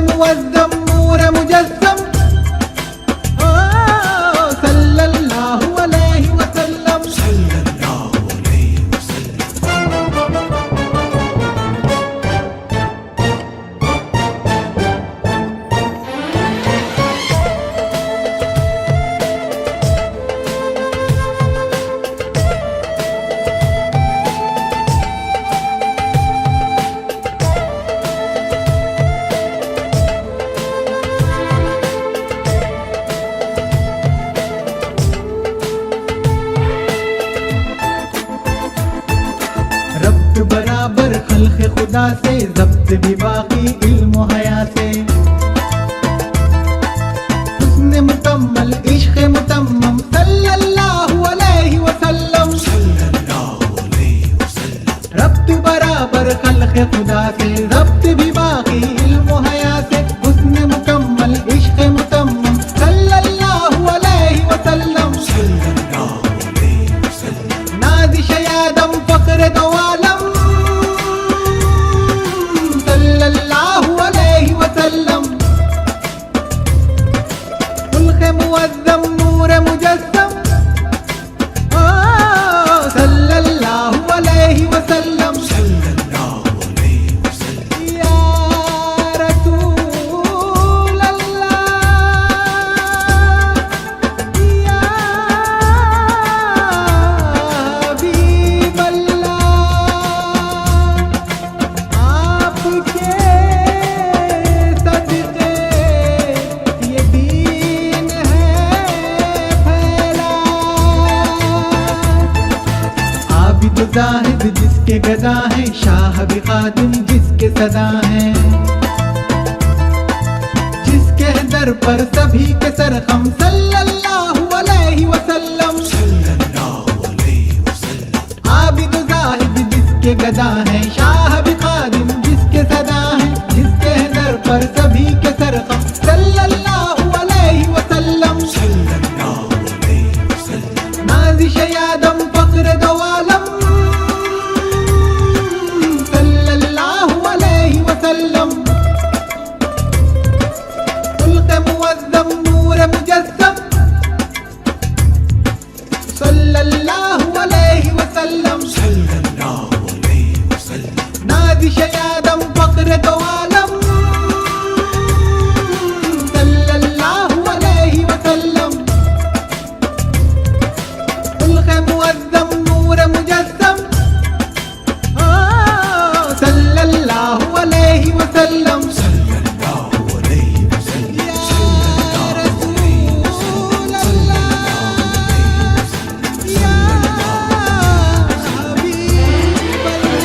معظم نور مجسم صلی اللہ علیہ وسلم صلى الله عليه وسلم ربط برابر خلق خدا سے ضبط بھی باقی علم و حیا سے حسن مکمل عشق متمم صلی اللہ علیہ وسلم صلى الله عليه وسلم ربط برابر خلق خدا سے ضبط بھی باقی علم و حیا سے حسن مکمل عشق متمم صلی اللہ علیہ وسلم صلى الله عليه وسلم نازش آدم فخر دو عالم صلی اللہ علیہ وسلم خلق معظم نور مجسم صلی اللہ علیہ وسلم صلى الله عليه وسلم یا رسول اللہ یا حبیب اللہ آپ کے صدقے یہ دین ہے پھیلا عابد و زاہد جس کے گدا ہیں شاہ بھی خادم جس کے صدا ہیں جس کے در پر سبھی کے سرخم صلی اللہ علیہ وسلم صلى الله عليه وسلم عابد و زاہد جس کے گدا ہیں شاہ بھی خادم جس کے صدا ہیں جس کے در پر سبھی کے سرخم صلی اللہ علیہ وسلم صلى الله عليه وسلم نازش آدم فخر دو عالم صلی اللہ علیہ وسلم خلق معظم نور مجسم صلی اللہ علیہ وسلم صلى الله عليه وسلم نازش آدم فخر دو عالم صلی اللہ علیہ وسلم خلق معظم نور مجسم صلی اللہ علیہ وسلم صلى الله عليه وسلم یا صلى الله عليه رسول وسلم صلى اللہ الله عليه وسلم یا حبیب اللہ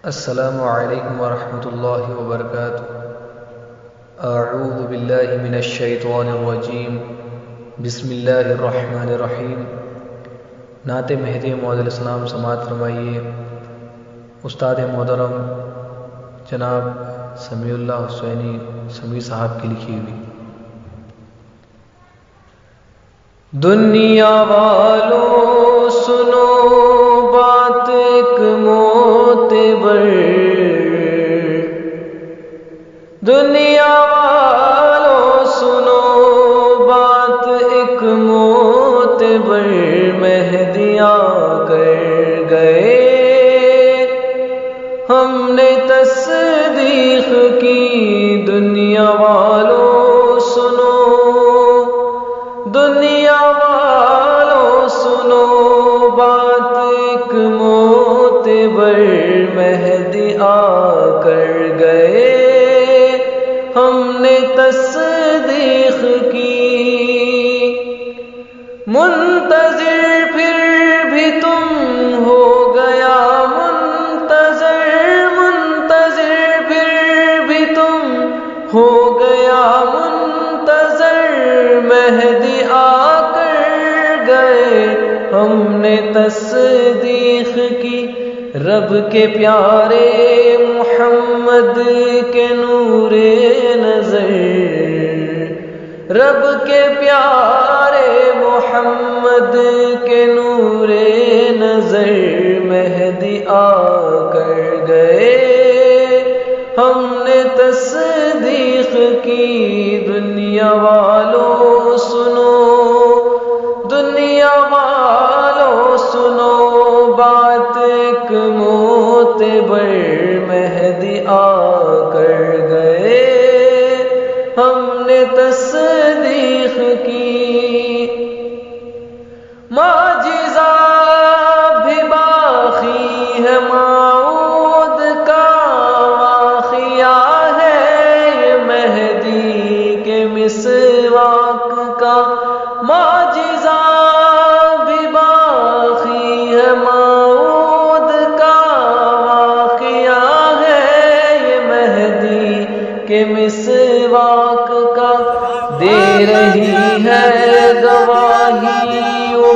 السلام علیکم ورحمۃ اللہ وبرکاتہ۔ اعوذ باللہ من الشیطان الرجیم، بسم اللہ الرحمن الرحیم۔ نعت مہدی موعود علیہ السلام سماعت فرمائیے۔ استاد محترم جناب سمیع اللہ حسینی سمیع صاحب کی لکھی ہوئی۔ دنیا والوں سنو بات ایک معتبر، دنیا والوں سنو بات ایک معتبر، مہدی آ کر گئے ہم نے تصدیق کی۔ دنیا والوں سنو، دنیا والوں سنو بات ایک معتبر، مہدی آ کر گئے ہم نے تصدیق کی۔ منتظر پھر بھی تم تصدیق کی رب کے پیارے محمد کے نور نظر، رب کے پیارے محمد کے نور نظر مہدی آ کر گئے، ہم نے تصدیق کی دنیا والوں سنو، دنیا والوں سنو بات ایک معتبر مہدی آ کر گئے، ہم نے تصدیق کی۔ معجزہ بھی باقی ہے، موعود کا واقعہ ہے یہ مہدی کے مسواک کا، معجزہ بھی باقی ہے، موعود کا واقعہ ہے یہ مہدی کے مسواک کا، دے رہی ہے گواہی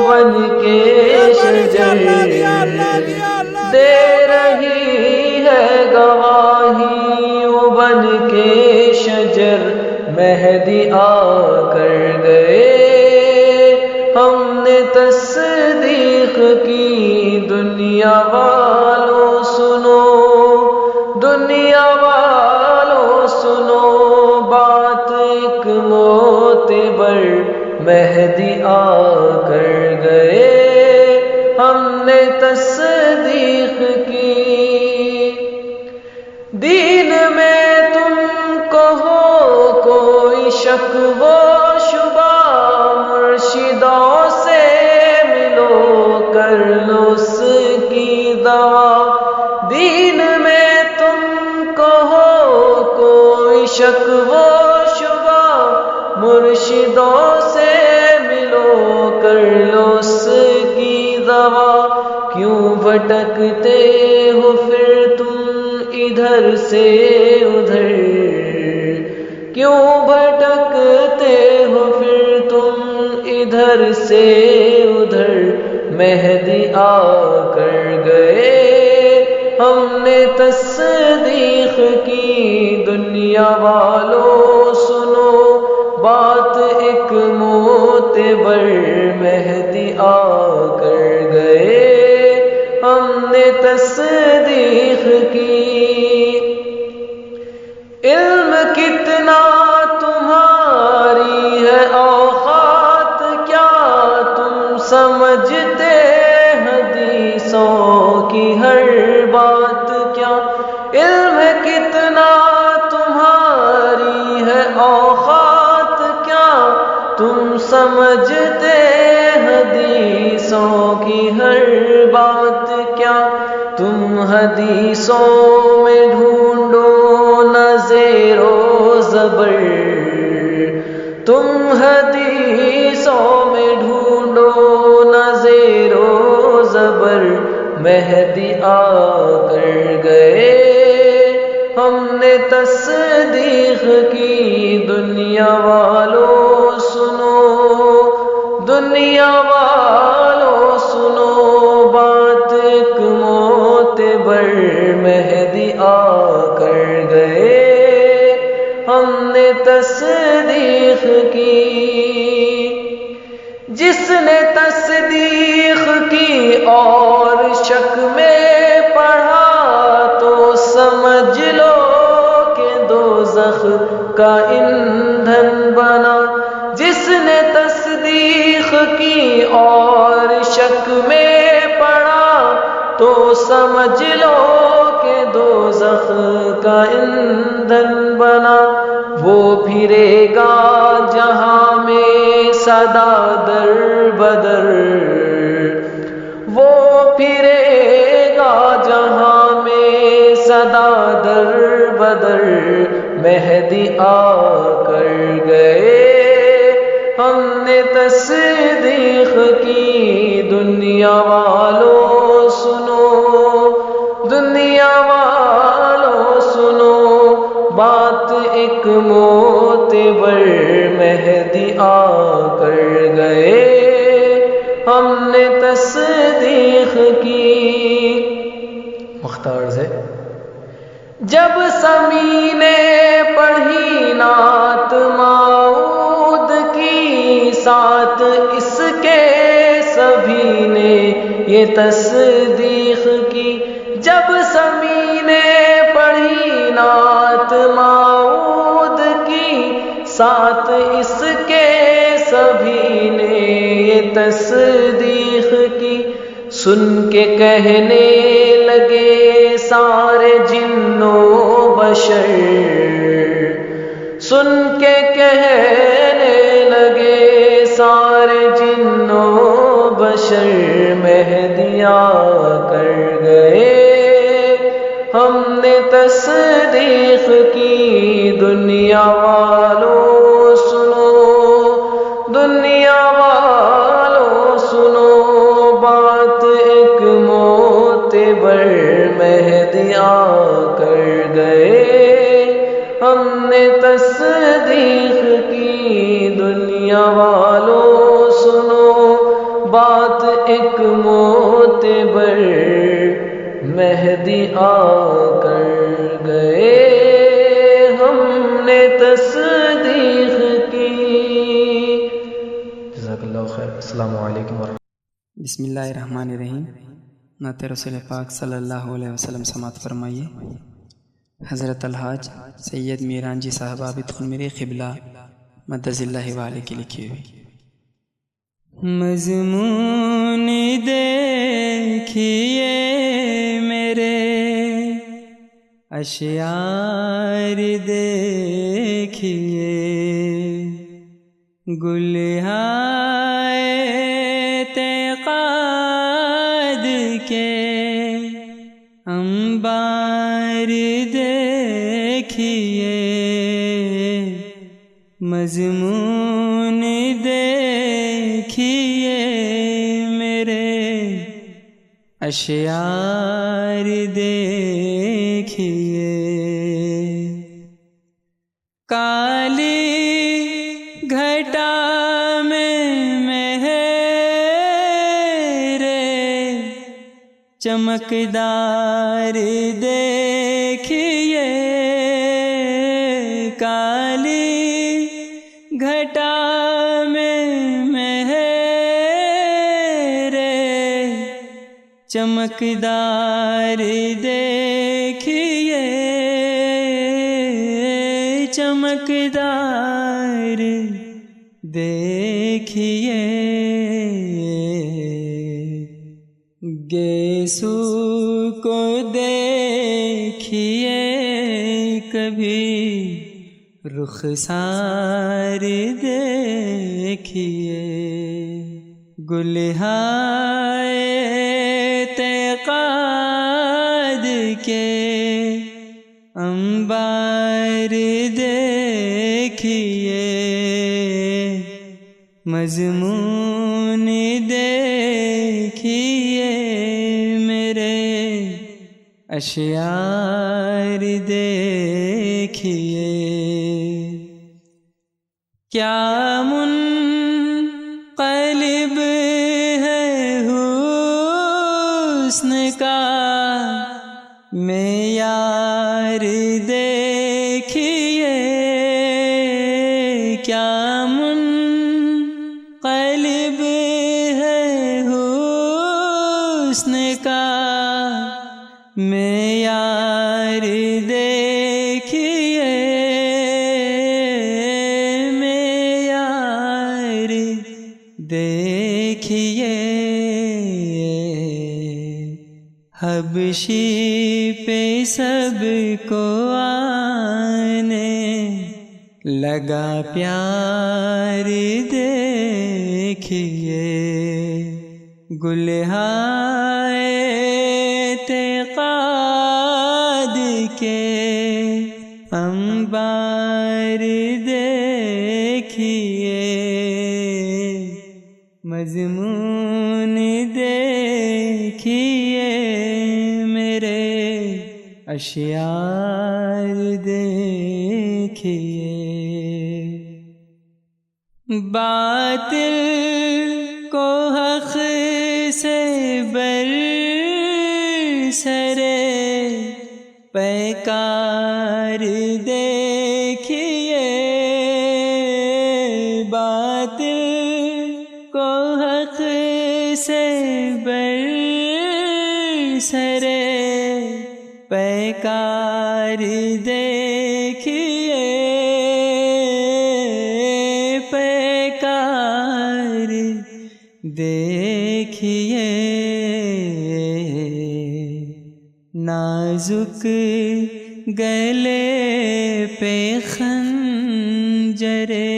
بن کے شجر، دے رہی ہے گواہی بن کے شجر مہدی آ کر گئے، ہم نے تصدیق کی دنیا والوں سنو، دنیا والوں سنو بات ایک معتبر مہدی آ کر گئے، ہم نے تصدیق کی۔ دین میں تم کو ہو کوئی شک و شبہ، مرشدوں سے ملو کر لو اس کی دوا، دین میں تم کو ہو کوئی شک و شبہ، مرشدوں سے ملو کر لو اس کی دوا، کیوں بھٹکتے ہو پھر تم ادھر سے ادھر، کیوں بھٹکتے ہو پھر تم ادھر سے ادھر مہدی آ کر گئے، ہم نے تصدیق کی دنیا والوں سنو بات ایک معتبر مہدی آ کر گئے، ہم نے تصدیق کی۔ علم کتنا تمہاری ہے اوقات کیا تم سمجھتے حدیثوں کی ہر بات کیا، علم کتنا تمہاری ہے اوقات کیا تم سمجھتے حدیثوں کی ہر بات کیا، تم حدیثوں میں ڈھونڈو نہ زیر و زبر، تم حدیثوں میں ڈھونڈو نہ زیر و زبر مہدی آ کر گئے، ہم نے تصدیق کی دنیا والوں سنو، دنیا والوں سنو بات ایک معتبر مہدی آ کر گئے، ہم نے تصدیق کی۔ جس نے تصدیق کی اور شک میں پڑھا تو سمجھ لو کہ دوزخ کا ایندھن بنا، جس نے تصدیق کی اور شک میں پڑھا تو سمجھ لو کہ دوزخ کا ایندھن بنا، وہ پھرے گا جہاں میں صدا در بدر، وہ پھرے گا جہاں میں صدا در بدر مہدی آ کر گئے، ہم نے تصدیق کی دنیا والوں سنو، دنیا والوں سنو بات ایک معتبر مہدی آ کر گئے، ہم نے تصدیق کی مختار سے جب سمی نے پڑھی نعت ماؤد کی ساتھ اس کے سبھی نے یہ تصدیق کی جب سمی نے پڑھی نعت ماؤد کی ساتھ اس کے سبھی نے یہ تصدیق کی سن کے کہنے لگے سارے جن و بشر سن کے کہنے لگے سارے جن و بشر مہدی آ کر گئے ہم نے تصدیق کی دنیا والوں سنو دنیا والوں سنو بات ایک معتبر مہدی آ کر گئے ہم نے تصدیق کی دنیا والوں سنو بات ایک معتبر مہدی آ کر گئے ہم نے تصدیق کی جزاک اللہ خیر السلام علیکم ورحمۃ بسم اللہ الرحمن الرحیم نعت رسول پاک صلی اللہ علیہ وسلم سماعت فرمائیے حضرت الحاج سید میران جی صاحب عابد خون میرے قبلہ مدذ اللہ والے کی لکھی ہوئی مضمون دیکھیے میرے اشعار دیکھیے گلہائے اعتقاد کے انبار دیکھیے مضمون دیکھیے میرے اشعار دیکھیے کالی گھٹا میں میرے چمکدار دیکھیے کالی گھٹا میں میرے چمکدار دیکھیے چمکدار دیکھیے گیسو کو دیکھیے کبھی رخسار دیکھیے گلہائے اعتقاد کے انبار دیکھیے مضمون دیکھیے میرے اشعار دیکھیے کیا منقلب ہے حسن کا معیار دیکھیے کیا منقلب ہے حسن کا معیار دیکھیے معیار دیکھیے حبشی پہ سب کو آنے لگا پیار دیکھیے گلہائے اعتقاد کے انبار دیکھیے مضمون دیکھیے میرے اشعار دیکھیے باطل کو حق سے بر سرے پیکار دیکھیے باطل کو حق سے برسرے پیکار دیکھیے پیکار دیکھیے نازک گلے پہ خنجرے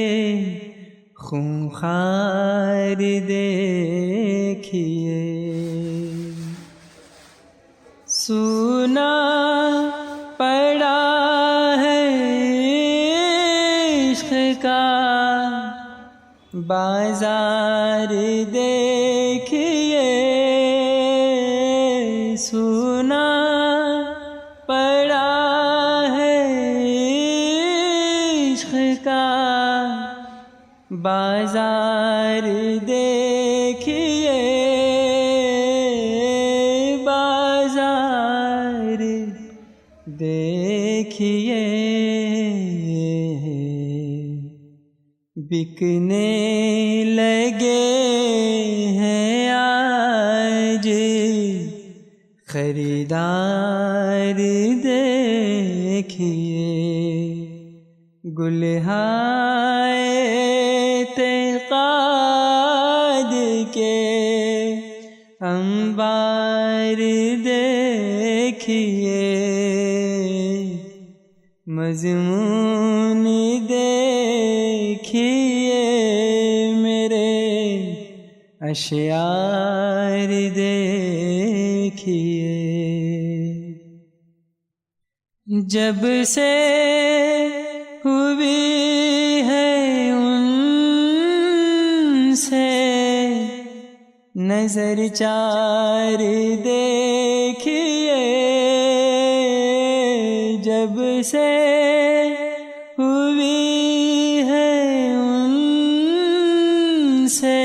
خونخوار دیکھیے سونا پڑا ہے عشق کا بازار دیکھیے سونا پڑا ہے عشق کا بازار دیکھیے بازار دیکھیے بکنے لگے ہیں آج خریدار دیکھیے گلہائے اعتقاد کے انبار دیکھیے مضمون دیکھیے میرے اشعار دیکھیے جب سے ہوئی ہے ان سے نظر چار دیکھیے جب سے ہوئی ہے ان سے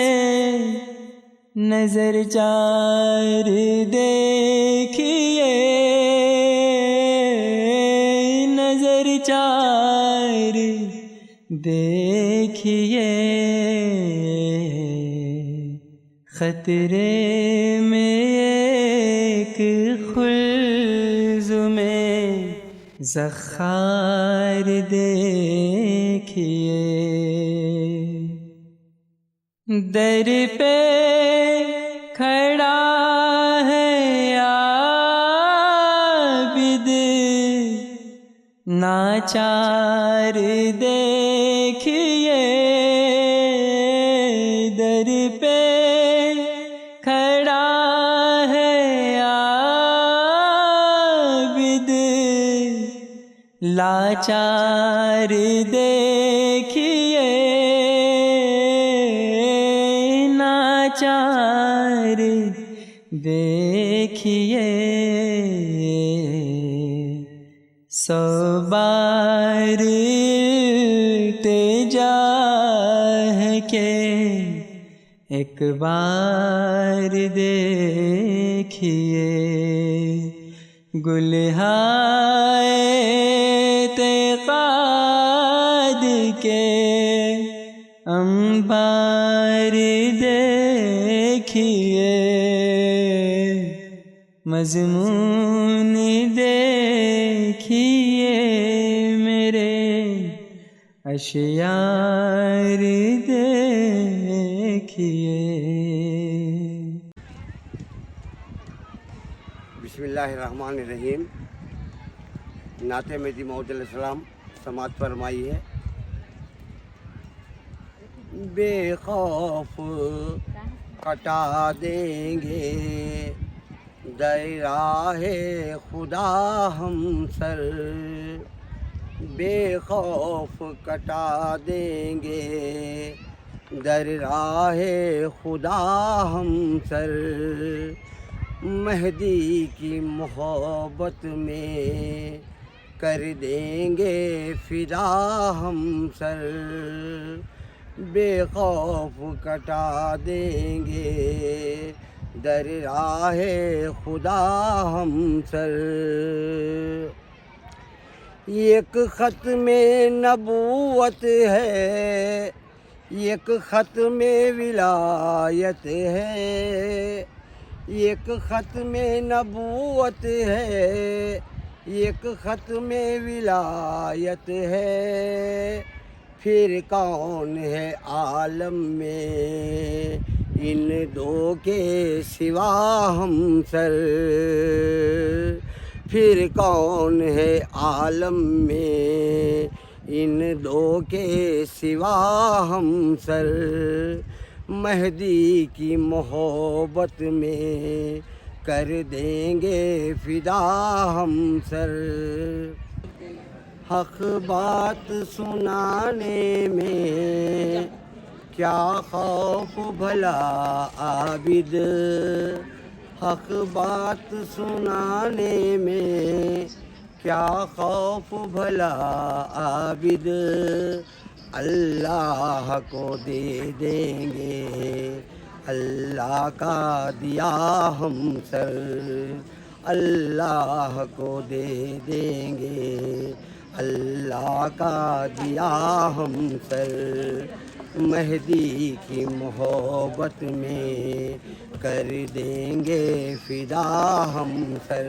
نظر چار دیکھیے نظر چار دیکھیے خطرے میں ایک خلز میں زخار دیکھیے در پہ کھڑا ہے عابد ناچار دیکھیے در پہ کھڑا ہے عابد لاچار دیکھیے ناچار دیکھیے سو بار التجا ہے کہ ایک بار دیکھیے گلہائے اعتقاد کے انبار دیکھیے مضمون دیکھیے میرے اشعار دیکھیے بسم اللہ الرحمن الرحیم نعت مہدی موعود علیہ السلام سماعت فرمائی ہے بے خوف کٹا دیں گے در راہ خدا ہم سر بے خوف کٹا دیں گے در راہ خدا ہم سر مہدی کی محبت میں کر دیں گے فدا ہم سر بے خوف کٹا دیں گے در راہ خدا ہم سر. ایک ختم نبوت ہے، ایک ختم ولایت ہے. ایک ختم نبوت ہے، ایک ختم ولایت ہے. پھر کون ہے عالم میں ان دو کے سوا ہم سر. پھر کون ہے عالم میں ان دو کے سوا ہم سر. مہدی کی محبت میں کر دیں گے فدا ہم سر. حق بات سنانے میں کیا خوف بھلا عابد. حق بات سنانے میں کیا خوف بھلا عابد. اللہ کو دے دیں گے اللہ کا دیا ہم سر. اللہ کو دے دیں گے اللہ کا دیا ہم سر. مہدی کی محبت میں کر دیں گے فدا ہم سر.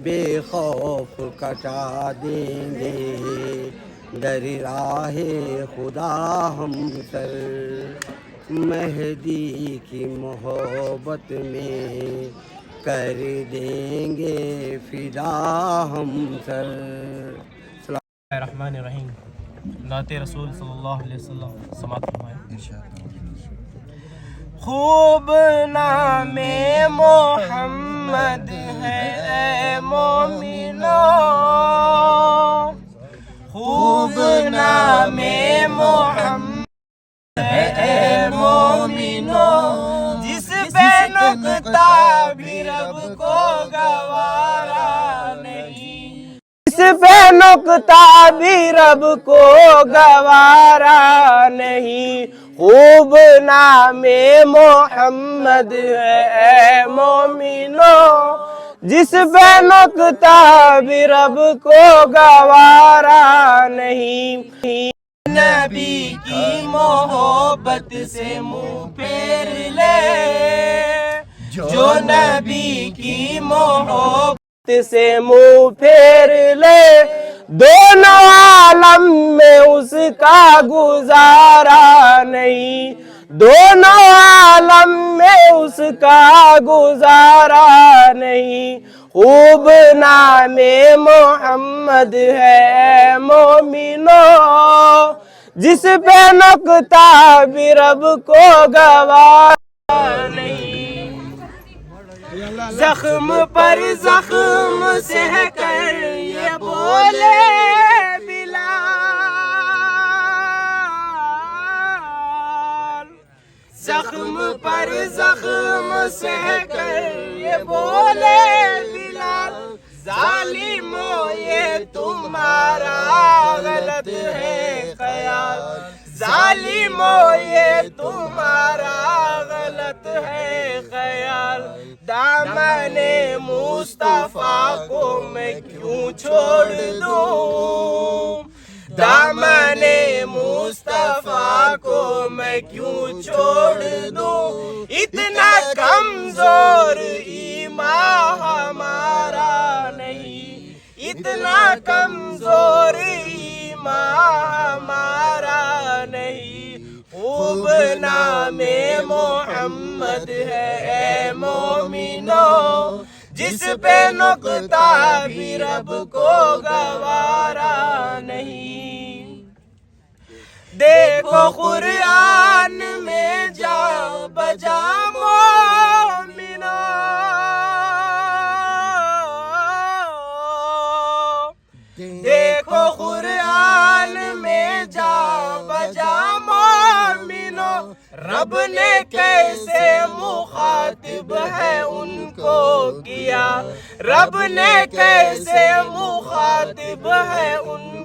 بے خوف کٹا دیں گے در راہ خدا ہم سر. مہدی کی محبت میں کر دیں گے فدا ہم سر. الرحمن الرحیم. نعت رسول صلی اللہ علیہ وسلم سماعت فرمائیں. خوب نام محمد ہے اے مومنو، خوب نام محمد ہے اے مومنو، جس پہ نکتہ بھی رب کو گوارا نہیں، جس پہ نکتہ بھی رب کو گوارا نہیں. خوب نام محمد ہے اے مومنو، جس پہ نکتہ بھی رب کو گوارا نہیں. نبی کی محبت سے منہ پھیر لے، جو نبی کی محبت سے منہ پھیر لے، دونوں عالم میں اس کا گزارا نہیں. دونوں عالم میں اس کا گزارا نہیں. خوب نام محمد ہے مومنو، جس پہ نکتہ بھی رب کو گوارا نہیں. زخم پر زخم سہ کر یہ بولے بلال، زخم پر زخم سہ کر یہ بولے بلال، ظالمو یہ تمہارا غلط ہے خیال، ظالمو یہ تمہارا غلط ہے خیال. دامن مصطفیٰ کو میں کیوں چھوڑ دوں، دامن مصطفیٰ کو میں کیوں چھوڑ دوں. اتنا کمزور ایمان ہمارا نہیں، اتنا کمزور ایمان ہمارا نہیں. خوب نام محمد ہے اے مومنو، جس پہ نکتہ بھی رب کو گوارا نہیں. دیکھو قرآن میں جا بجا مومنو، دیکھو قرآن میں جا بجا مومنو، رب نے کیسے مخاطب ہے ان کو کیا، رب نے کیسے مخاطب ہے ان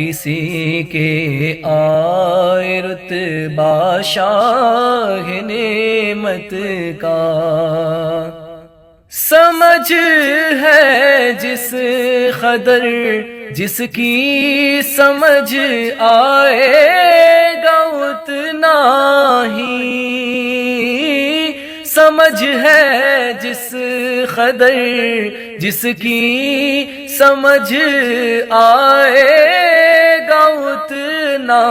کسی کے آئے رتبہ شاہ نعمت کا سمجھ ہے جس قدر جس کی سمجھ آئے گا اتنا ہی سمجھ ہے جس قدر جس کی سمجھ آئے گا اتنا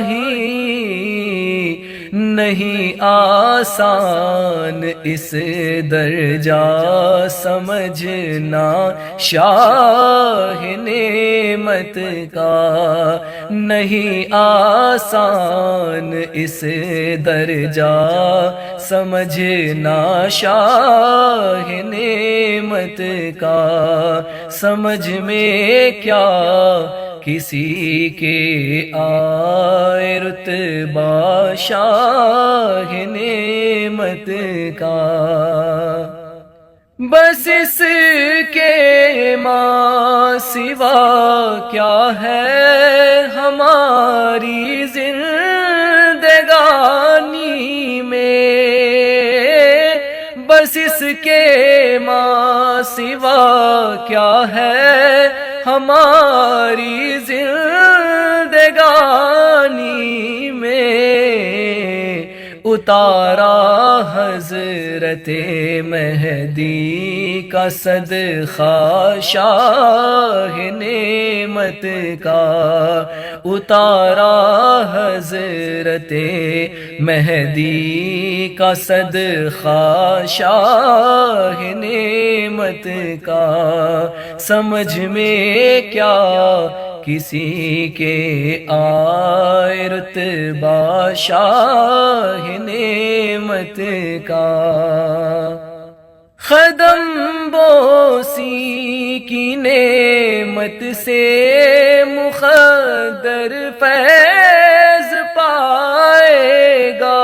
ہی نہیں آسان اس درجہ سمجھنا شاہ نعمت کا نہیں آسان اس درجہ سمجھنا شاہ نعمت کا سمجھ میں کیا کسی کے آئے رتبہ شاہ نعمت کا بس اس کے ماں سوا کیا ہے ہماری زندگانی میں بس اس کے ماں سوا کیا ہے ہماری زندگانی میں اتارا حضرت مہدی کا صدقہ شاہ نعمت کا اتارا حضرت مہدی کا صدقہ شاہ نعمت کا سمجھ میں کیا کسی کے آئے رتبہ شاہ نعمت کا قدم بوسی کی نعمت سے مقدر فیض پائے گا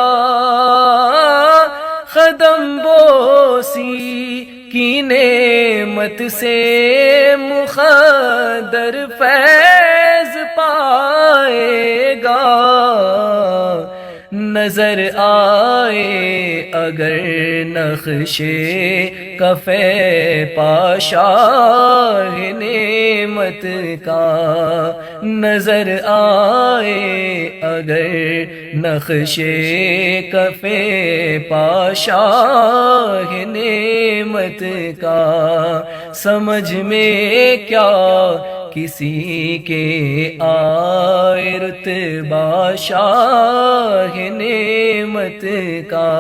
قدم بوسی کی نعمت سے مقدر فیض پائے گا نظر آئے اگر نقش کفے پاشاہ نعمت کا نظر آئے اگر نقش کفے پاشاہ نعمت کا سمجھ میں کیا کسی کے آئے رتبہ شاہ نعمت کا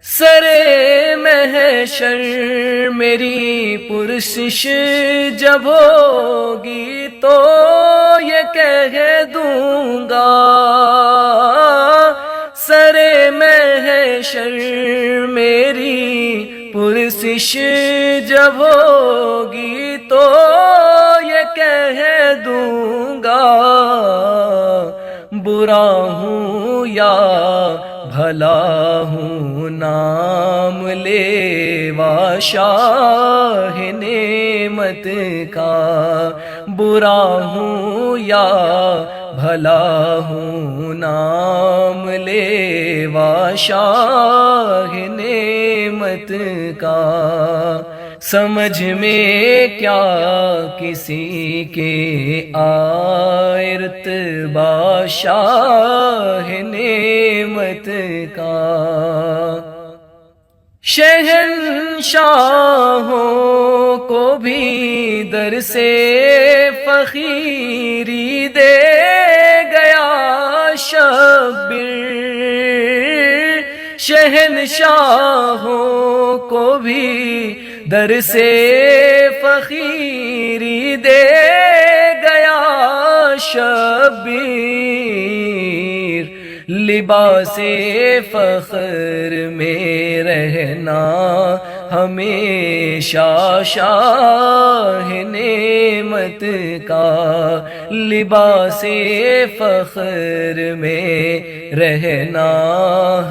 سرے محشر میری پرسش جب ہوگی تو یہ کہہ دوں گا سرے محشر میری پرسش جب ہوگی تو یہ کہہ دوں گا برا ہوں یا بھلا ہوں نام لیوا شاہ نعمت کا برا ہوں یا بھلا ہوں نام لیوا شاہ نعمت کا سمجھ میں کیا کسی کے آئے رتبہ شاہ نعمت کا شہنشاہوں کو بھی در سے فقیری دے گیا شبیر شہنشاہوں کو بھی در سے فقیری دے گیا شبیر لباس فخر میں رہنا ہمیشہ شاہ نعمت کا لباس فخر میں رہنا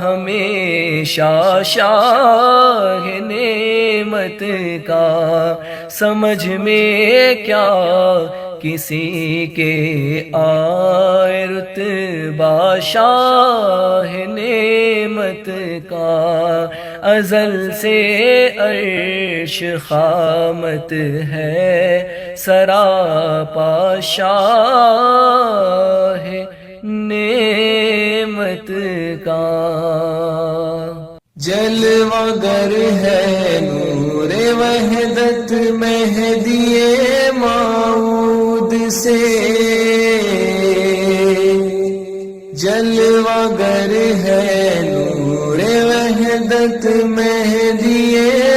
ہمیشہ شاہ نعمت کا سمجھ میں کیا کسی کے آئے رتبہ شاہ نعمت کا، ازل سے عرش خامت ہے سراپا شاہ نعمت کا۔ جلوہ گر ہے نور وحدت مہدی موعود سے، جلوہ گر ہے نور وحدت مہدی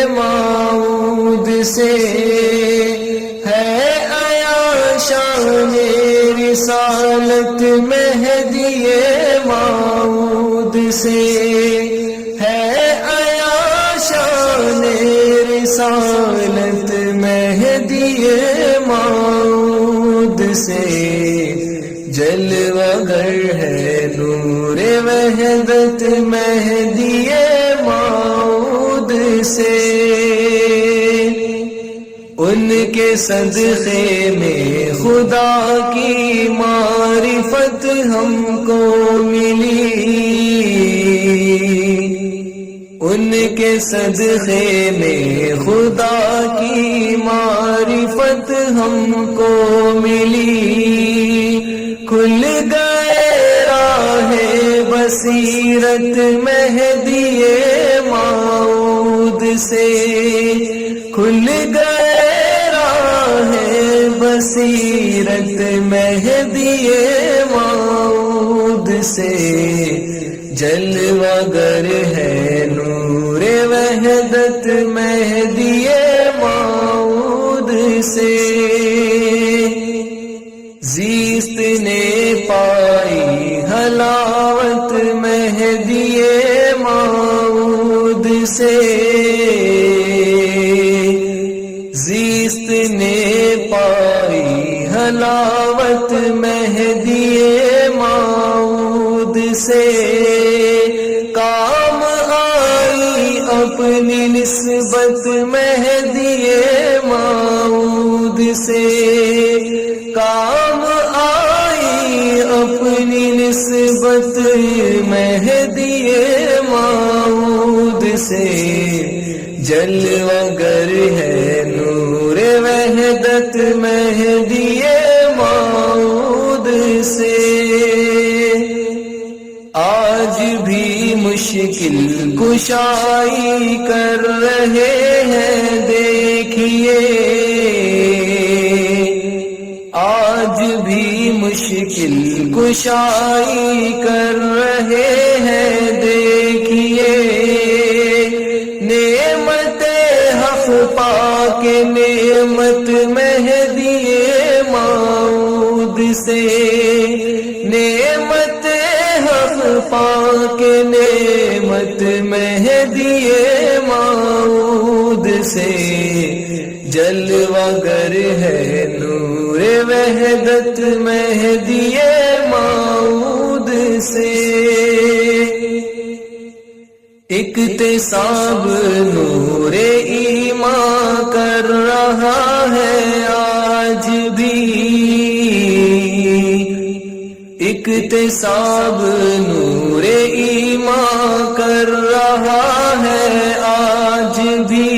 موعود سے، ہے عیاں شان رسالت مہدی موعود سے، رسالت مہدی موعود سے، جلوہ گر ہے نور وحدت مہدی موعود سے۔ ان کے صدقے میں خدا کی معرفت ہم کو ملی، ان کے صدقے میں خدا کی معرفت ہم کو ملی، کھل گئے راہ بصیرت مہدی موعود سے، کھل گئے راہ بصیرت مہدی موعود سے، جلوہ گر ہے نور وحدت مہدی موعود سے۔ زیست نے پائی حلاوت مہدی موعود سے، زیست نے پائی حلاوت مہدی موعود سے، کام آئی اپنی نسبت مہدی موعود سے، کام آئی اپنی نسبت مہدی موعود سے، جلوہ گر ہے نور وحدت مہدی موعود سے۔ آج بھی مشکل کشائی کر رہے ہیں دیکھیے، آج بھی مشکل کشائی کر رہے ہیں دیکھیے، نعمت حق پا کے نعمت مہدی موعود سے، نعمت حق پا کے نعمت مہدی موعود سے، جلوہ گر ہے نور وحدت مہدی موعود سے۔ اکتساب نور ایمان کر رہا ہے آج بھی، اکتساب نور ایمان کر رہا ہے آج بھی،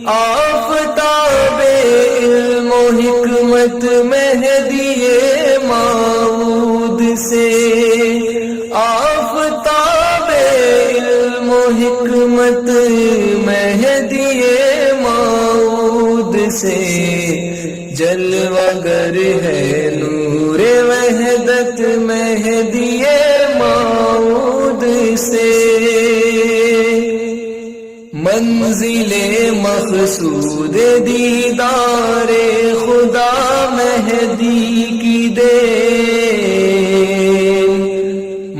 آفتاب علم و حکمت مہدی موعود سے، آفتاب علم و حکمت مہدی موعود سے، جلوہ گر ہے نور وحدت مہدی موعود سے، منزل مقصود دیدار خدا مہدی کی دے،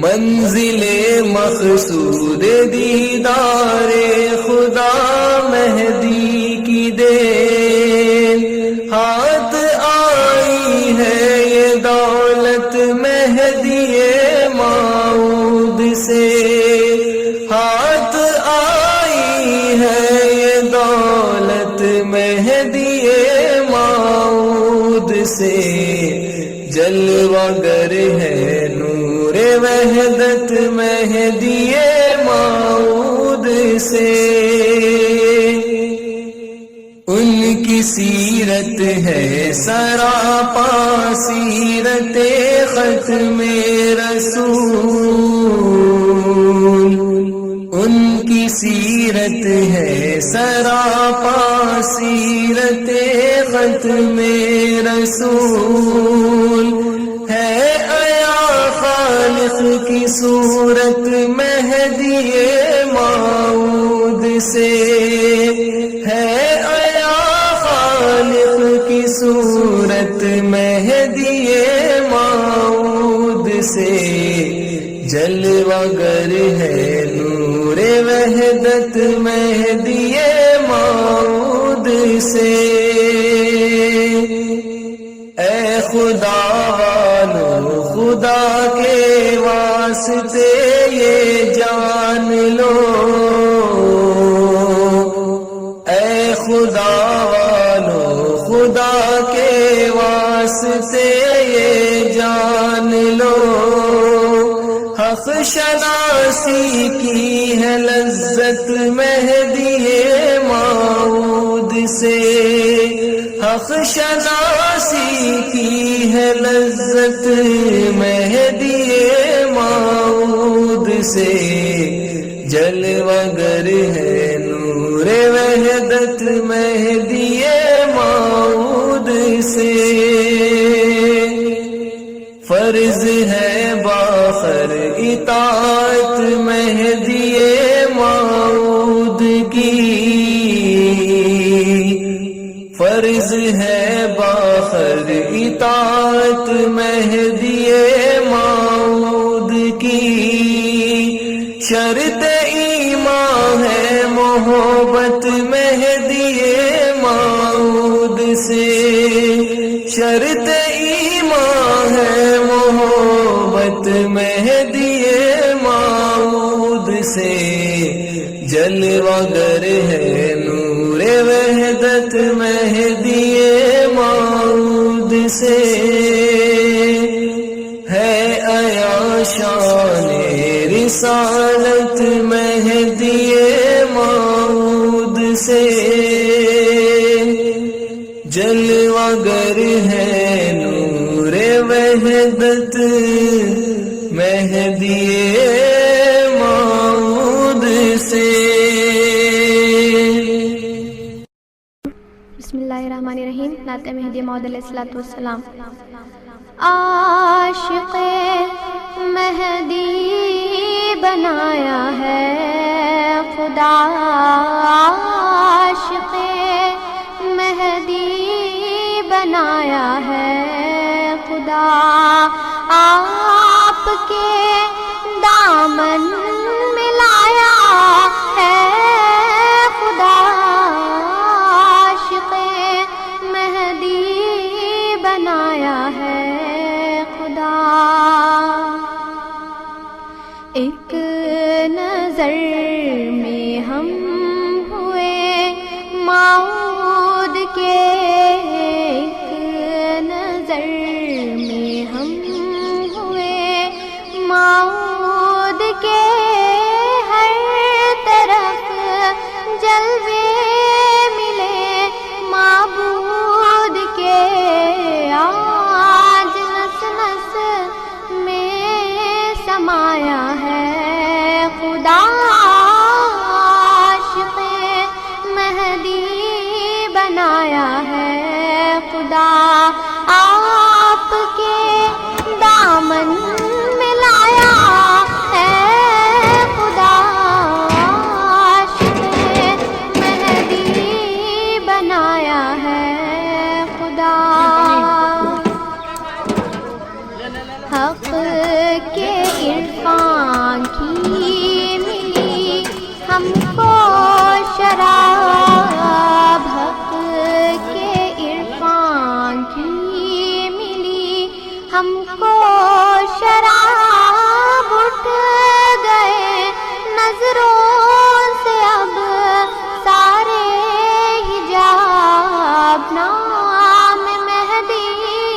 منزل مقصود دیدار خدا مہدی کی دے، ہاتھ آئی ہے یہ دولت مہدی موعود سے، ہاتھ آئی ہے یہ دولت مہدی موعود سے جلوہ گر ہے نور وحدت مہدی موعود سے ان کی سیرت ہے سراپا سیرت ختم رسول ان کی سیرت ہے سراپا سیرت ختم رسول ہے آیا خالق کی صورت مہدی موعود سے ہے آیا خالق کی صورت مہدی موعود سے جلوہ گر ہے نور وحدت مہدی موعود سے اے خدا والو خدا کے واسطے یہ جان لو اے خدا والو خدا کے واسطے یہ جان لو حق شناسی کی ہے لذت مہدی موعود سے حق شناسی کی ہے لذت مہدی موعود سے جلوہ گر ہے نور وحدت مہدی موعود سے فرض ہے باخر اطاعت مہدی موعود کی فرض ہے باخر اطاعت مہدی موعود کی شرط ایمان ہے محبت مہدی موعود سے شرط ایمان ہے محبت مہدی موعود سے جلوہ گر ہے نور وحدت مہدی موعود سے ہے آیا شان رسالت مہدی موعود سے جلوہ گر ہے نور وحدت مہدی موعود سے بسم اللہ الرحمن الرحیم نعت مہدی موعود علیہ الصلوۃ والسلام عاشق مہدی بنایا ہے خدا عاشق مہدی بنایا ہے خدا آپ کے دامن ملایا ہے خدا عاشق مہدی بنایا ہے خدا ایک نظر میں ہم ہوئے موعود کے ایک نظر میں ہم ہوئے موعود کے ہر طرف جلوے ملے معبود کے آج نس نس میں سمایا ہے خدا عاشق مہدی بنایا ہے خدا آپ کے دامن ملایا ہے خدا عاشق مہدی بنایا ہے خدا حق کے عرفان کی ملی ہم کو شراب حق کے عرفان کی ملی ہم کو شراب اٹھ گئے نظروں سے اب سارے حجاب نام مہدی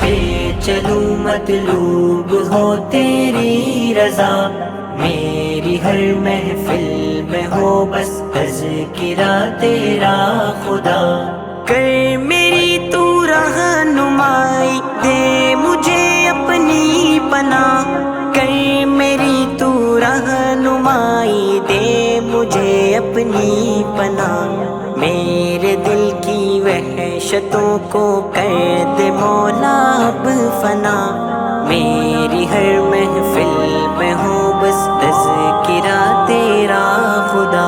پہ چلوں مطلوب ہو تیری رضا میری ہر محفل میں ہو بس تذکرہ تیرا خدا کر میری تو رہنمائی دے مجھے اپنی پناہ کر میری تو رہنمائی دے مجھے اپنی پناہ میرے دل کی وحشتوں کو کر دے مولا اب فنا میری ہر محفل میں ہو بس تذکرہ تیرا خدا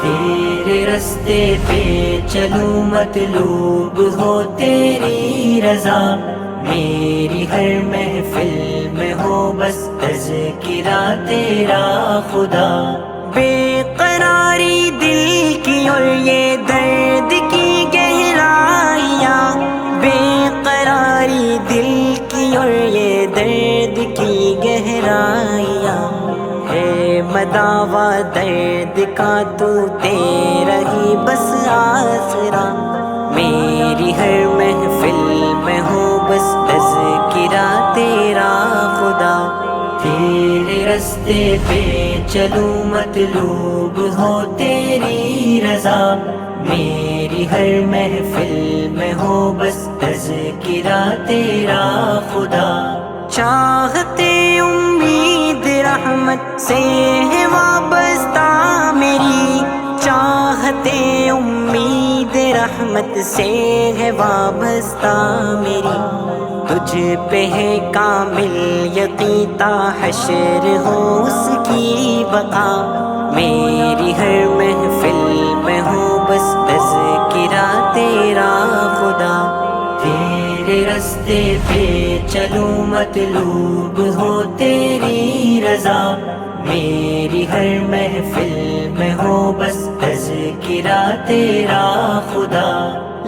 تیرے رستے پہ چلوں مطلوب ہو تیری رضا میری ہر محفل میں ہو بس تذکرہ تیرا خدا بے قراری دل کی اور یہ درد کی گہرائیاں بے قراری دل کی اور یہ درد کی گہرائیاں ہے مداوا درد کا تو تیرا ہی بس آسرا میری ہر محفل میں ہو بس تذکرہ تیرا خدا تیرے رستے پہ چلوں مطلوب ہو تیری رضا میری ہر محفل میں ہو بس تذکرہ تیرا خدا چاہتے امید رحمت سے ہے وابستہ میری چاہتے امید رحمت سے ہے وابستہ میری تجھ پہ ہے کامل یقین تا حشر ہو اس کی بقا میری ہر محفل میں ہو بس تذکرہ تیرا خدا تیرے رستے پہ چلوں مطلوب ہو تیری رضا میری ہر محفل میں ہو بس تذکرہ تیرا خدا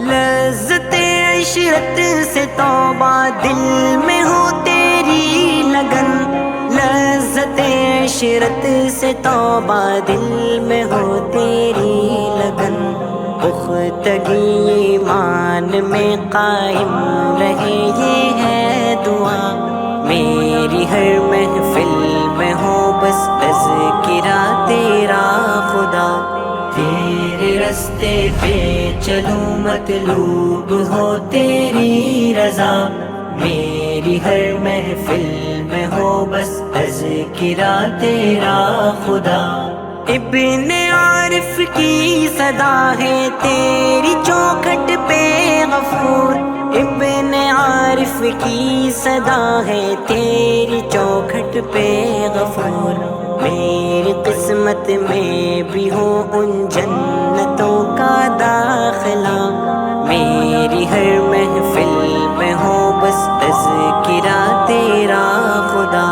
لذت عشرت سے توبہ دل میں ہو تیری لگن لذت عشرت سے توبہ دل میں ہو تیری لگن پختگی ایمان میں قائم رہے یہ ہے دعا میری ہر محفل میں ہو بس تذکرہ تیرا خدا تیرے رستے پہ چلوں مطلوب ہو تیری رضا میری ہر محفل میں ہو بس تذکرہ تیرا خدا ابن عارف کی صدا ہے تیری چوکھٹ پہ غفور ابن عارف کی صدا ہے تیری چوکھٹ پہ غفور میری قسمت میں بھی ہو ان جنتوں کا داخلہ میری ہر محفل میں ہو بس تذکرہ تیرا خدا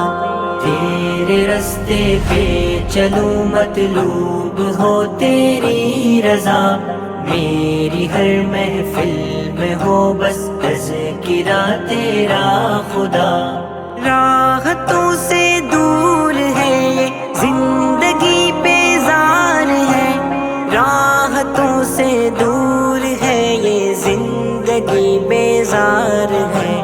تیرے رستے پہ چلوں مطلوب ہو تیری رضا میری ہر محفل میں ہو بس تذکرہ تیرا خدا راحتوں سے دور ہے یہ زندگی بیزار ہے راحتوں سے دور ہے یہ زندگی بیزار ہے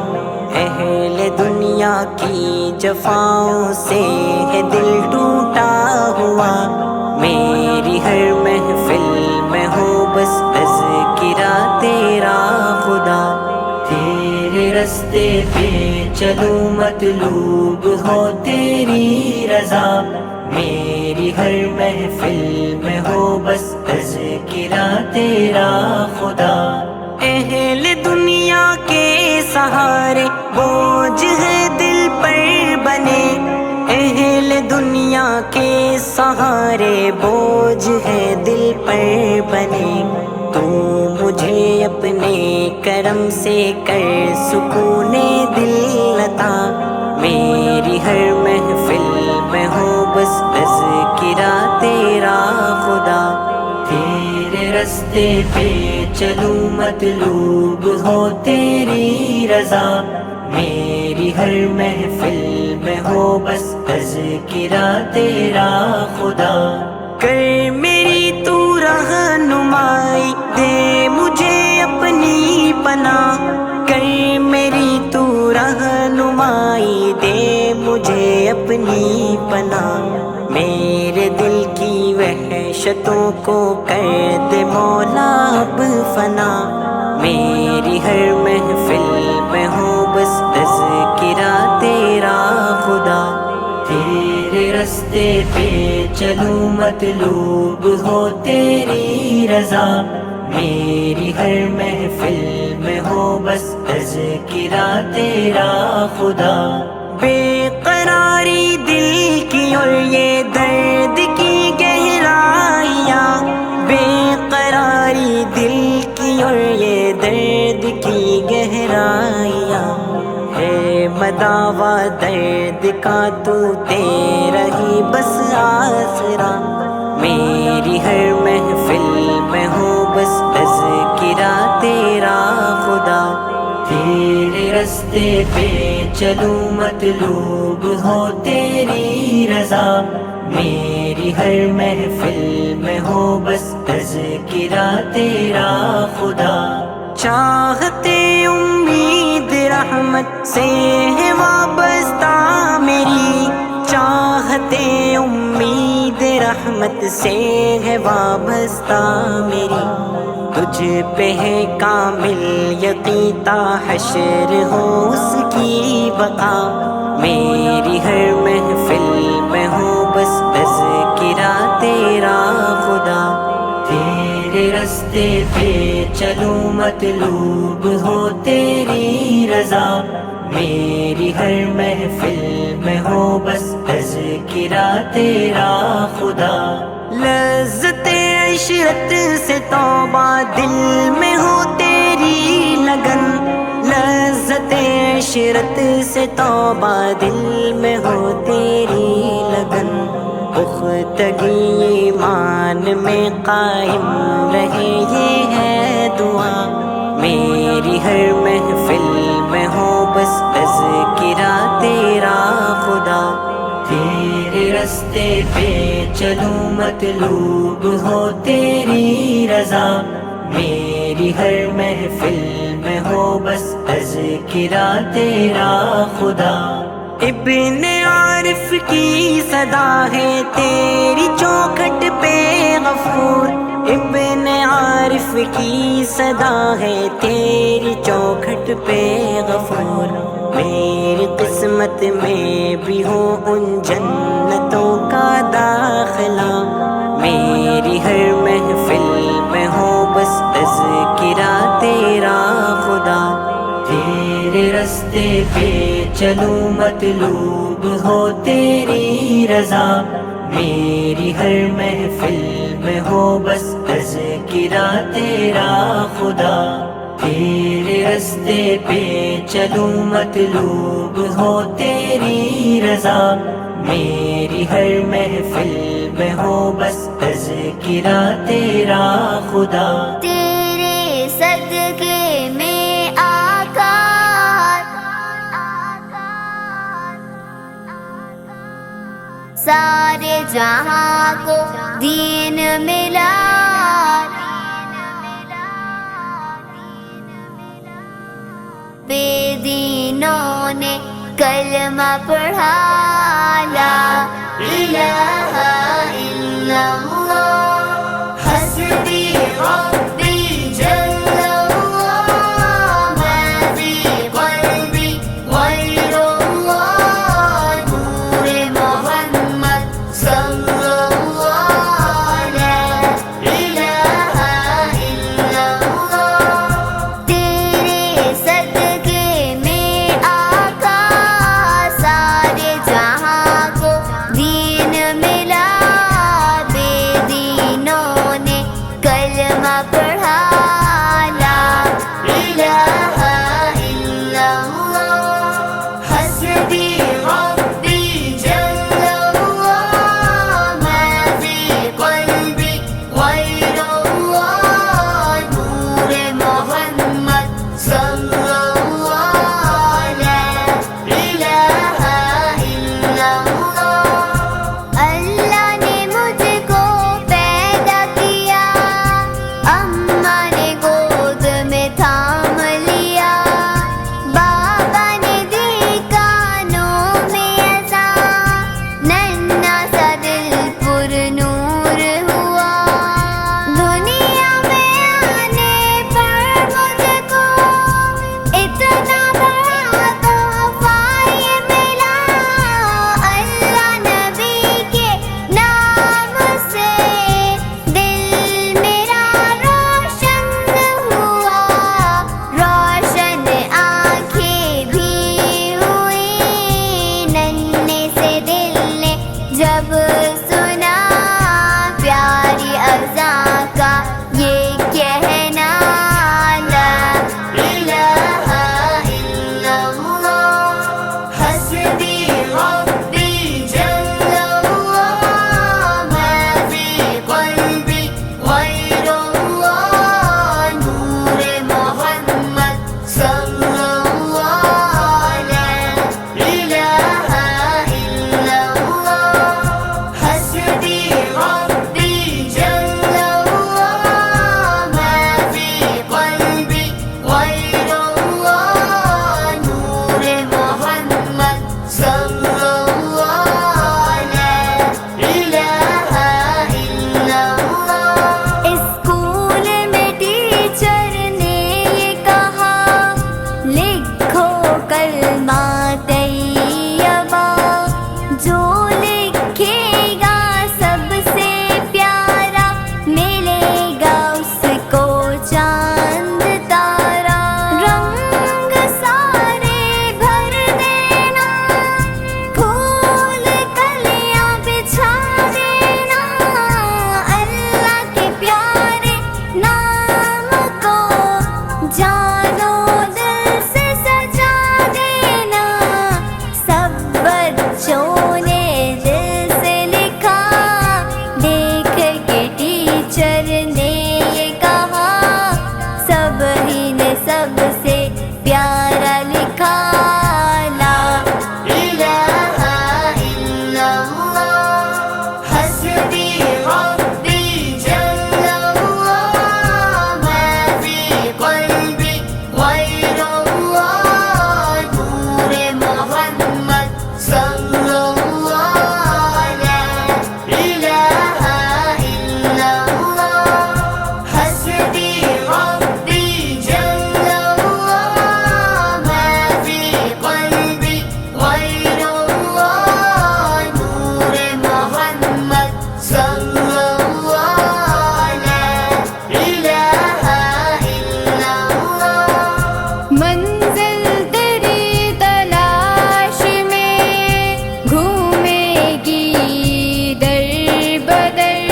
اہل دنیا کی جفاؤں سے ہے دل ٹوٹا ہوا میری ہر محفل میں ہو بس تذکرہ تیرا خدا تیرے رستے پہ چلوں مطلوب ہو تیری رضا میری ہر محفل میں ہو بس تذکرہ تیرا خدا اہل دنیا کے سہارے بوجھ ہے دل پر بنے اہل دنیا کے سہارے بوجھ ہے دل پر بنے تو مجھے اپنے کرم سے کر سکون دل عطا میری ہر محفل میں ہو بس تذکرہ تیرا خدا تیرے رستے پہ چلوں مطلوب ہو تیری رضا میری ہر محفل میں ہو بس تذکرہ تیرا خدا کر میری تو رہنمائی دے مجھے اپنی پناہ کر میری بنائی دے مجھے اپنی پناہ، میرے دل کی وحشتوں کو کر دے مولا اب فنا، میری ہر محفل میں ہو بس تذکرہ تیرا خدا، تیرے رستے پہ چلوں مطلوب ہو تیری رضا، میری ہر محفل میں ہو بس تذکرہ تیرا خدا، بے قراری دل کی اور یہ درد کی گہرائیاں، بے قراری دل کی اور یہ درد کی گہرائیاں، ہے مداوا درد کا تو تیرا ہی بس آسرا، میری ہر محفل میں ہو بس تذکرہ تیرا خدا، تیرے رستے پہ چلوں مطلوب ہو تیری رضا، میری ہر محفل میں ہو بس تذکرہ تیرا خدا، چاہتے امید رحمت سے ہے وابستہ میری، چاہتے امید رحمت سے ہے وابستہ میری، تجھ پہ ہے کامل یقین تا حشر ہو اس کی بقا، میری ہر محفل میں ہو بس تذکرہ تیرا خدا، تیرے رستے پہ چلوں مطلوب ہو تیری رضا، میری ہر محفل میں ہو بس تذکرہ تیرا خدا، لذت عشرت سے توبہ دل میں ہو تیری لگن، لذت عشرت سے توبہ دل میں ہو تیری لگن، پختگی ایمان میں قائم رہے یہ ہے دعا، میری ہر محفل میں ہو بس تذکرہ تیرا خدا، تیرے رستے پہ چلوں مطلوب ہو تیری رضا، میری ہر محفل میں ہو بس تذکرہ تیرا خدا، ابن عارف کی صدا ہے تیری چوکھٹ پہ غفور، ابن عارف کی صدا ہے تیری چوکھٹ پہ غفور، میری قسمت میں بھی ہو ان جنتوں کا داخلہ، میری ہر محفل میں ہو بس تذکرہ تیرا خدا، تیرے رستے پہ چلوں مطلوب ہو تیری رضا، میری ہر محفل میں ہو بس تذکرہ تیرا خدا، تیرے رستے پہ چلوں مطلوب ہو تیری رضا، میری ہر محفل میں ہو بس تذکرہ تیرا خدا، تیرے صدقے میں آقا سارے جہاں کو دین ملا، بے دینوں نے کلمہ پڑھا، لا الہ الا اللہ حسبی ربی جل اللہ، ما فی قلبی غیر اللہ، نور محمد صلی اللہ، لا الہ الا اللہ، تیرے صدقے میں آقا سارے جہاں کو دین ملا، بے دینوں نے کلمہ پڑھا، حسبي ربي جل الله ما في قلبي غير الله نور محمد صلى الله لا إله إلا الله حسبي ربي جل الله ما في قلبي غير الله نور محمد صلى الله لا إله إلا الله اسکول میں ٹیچر نے یہ کہا لکھو کلمہ طیبہ جو لکھے گا سب سے پیارا ملے گا اس کو چاند تارا رنگ سارے بھر دینا پھول کلیاں بچھا دینا اللہ کے پیارے نام کو جانو دل سے سجا دینا سب بچوں نے دل سے لکھا دیکھ کے ٹیچر نے یہ کہا سب ہی نے سب سے پیارا لکھا لا إله إلا الله حسبي ربي جل الله ما في قلبي غير الله نور محمد صلى الله لا إله إلا الله حسبي ربي جل الله ما في قلبي غير الله نور محمد صلى الله لا إله إلا الله منزل تیری تلاش میں گھومے گی در بدر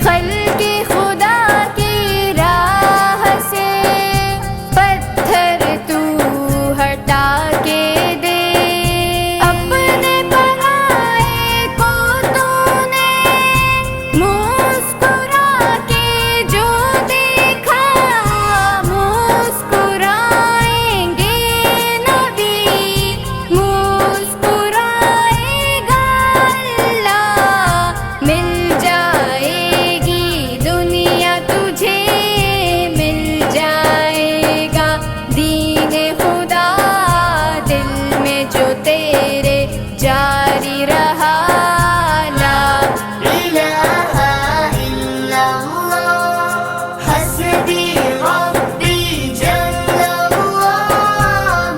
خلق خدا کی راہ سے پتھر تو ہٹا کے دے اپنے پرائے کو تو نے مسکرا کے جو دیکھا مسکرائیں گے نبی مسکرائے گا اللہ مل جائے گی دنیا تجھے مل جائے گا دین خدا دل میں جو تیرے جاری رہا لا إله إلا الله حسبي ربي جل الله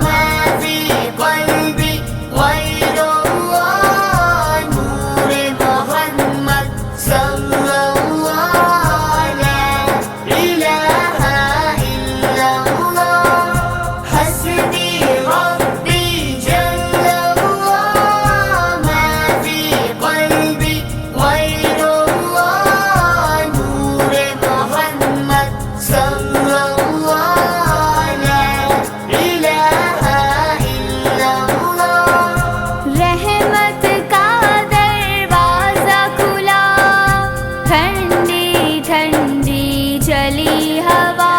ما في قلبي غير الله نور محمد صلى الله لا إله إلا الله حسبي ربي جل الله ما في قلبي غير الله نور محمد صلى الله لا إله إلا الله رحمت کا دروازہ کھلا ٹھنڈی ٹھنڈی چلی ہوا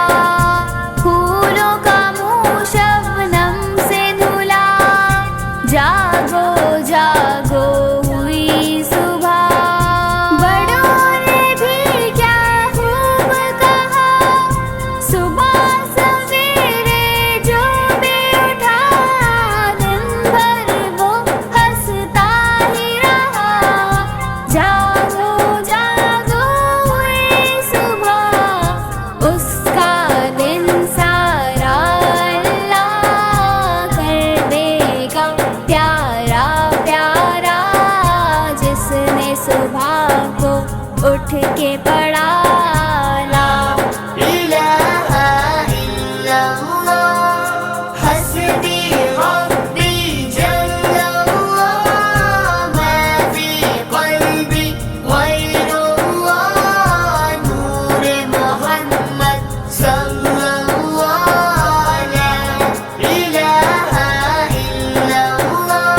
پھولوں کا منہ شبنم سے دھلا جاگو جاگو ہوئی صبح بڑوں نے بھی کیا خوب کہا صبح سویرے جو بھی اٹھا دن بھر وہ ہنستا ہی رہا جاگو جاگو ہوئی صبح اس کا دن سارا اللہ کر دے گا پیارا پیارا جس نے صبح کو اٹھ کے پڑھا لا إله إلا الله حسبي ربي جل الله ما في قلبي غير الله نور محمد صلى الله لا إله إلا الله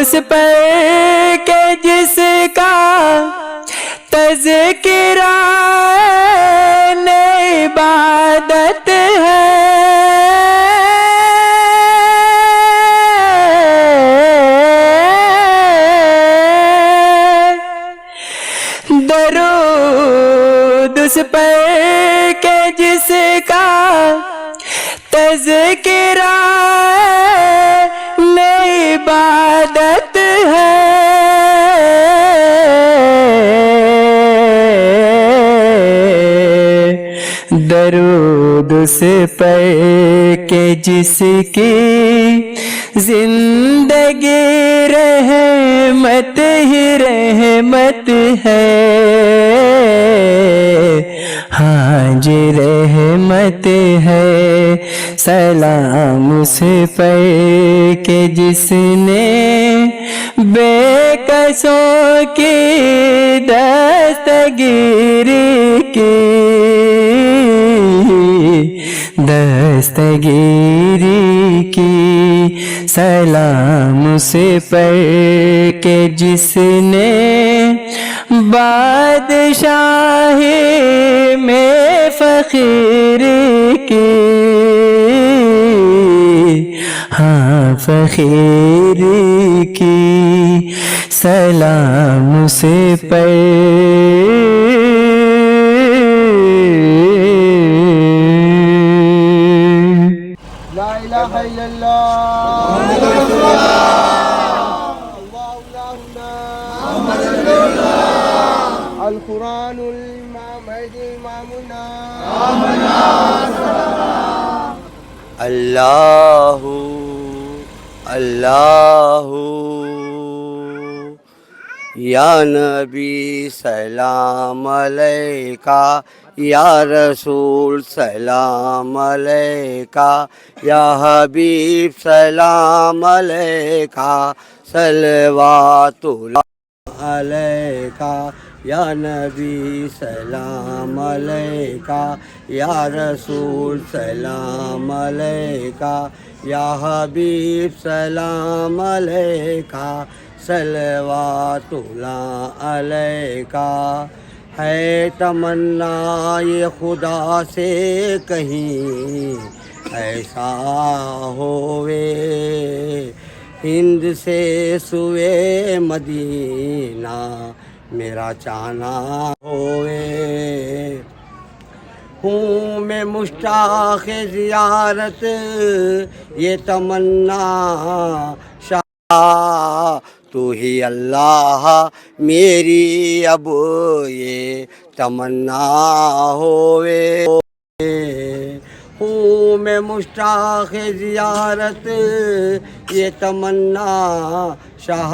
اس پر کہ جس کا تذکرہ عبادت ہے، درود اس پر کہ جس کا تذکرہ عبادت ہے، درود اس پر کہ جس کی زندگی رحمت ہی رحمت ہے، ہاں جی رحمت ہے، سلام اس پر کہ جس نے بے کسوں کی دستگیری کی، دستگیری کی، سلام اس پر کہ جس نے بادشاہی میں فخری کی، ہاں فخری کی، سلام اس پر لا الہ الا اللہ القرآن امامنا اللہ اللہ یا نبی سلام علیکہ، یا رسول سلام علیکہ، یا حبیب سلام علیکہ، صلوات اللہ علیکہ، یا نبی سلام علیکہ، یا رسول سلام علیکہ، یا حبیب سلام علیکہ، صلوات اللہ علیکہ۔ ہے تمنا یہ خدا سے کہیں ایسا ہوئے، ہند سے سوئے مدینہ میرا جانا ہوئے، ہوں میں مشتاق زیارت یہ تمنا شاہ، تو ہی اللہ میری اب یہ تمنا ہوئے، ہوں میں مشتاق زیارت یہ تمنا شاہ،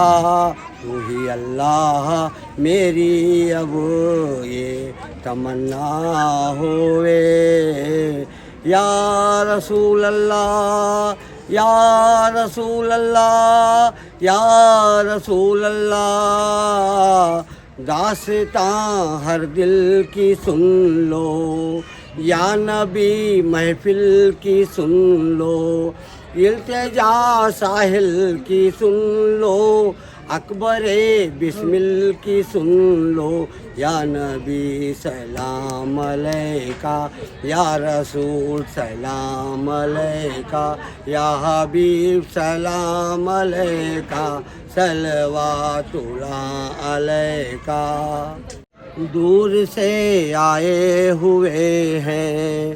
تو ہی اللہ میری اب یہ تمنا ہوئے، یا رسول اللہ یا رسول اللہ یا رسول اللہ، داستاں ہر دل کی سن لو، یا نبی محفل کی سن لو، التجا ساحل کی سن لو، اکبر بسمل کی سن لو، یا نبی سلام علیکہ، یا رسول سلام علیکہ، یا حبیب سلام علیکہ، صلوات اللہ علیکہ۔ دور سے آئے ہوئے ہیں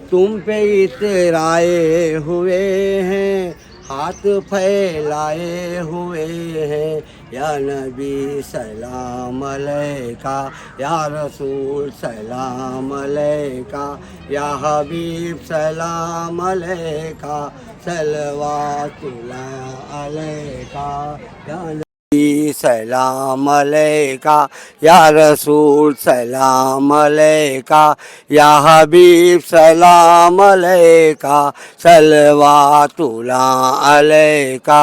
تم پہ اترائے ہوئے ہیں، ہاتھ پھیلائے ہوئے ہیں، یا نبی سلام علیکہ، یا رسول سلام علیکہ، یا حبیب سلام علیکہ، صلوات اللہ علیکہ، یا نبی سلام علیکہ، یا رسول سلام علیکہ، یا حبیب سلام علیکہ، صلوات اللہ علیکہ۔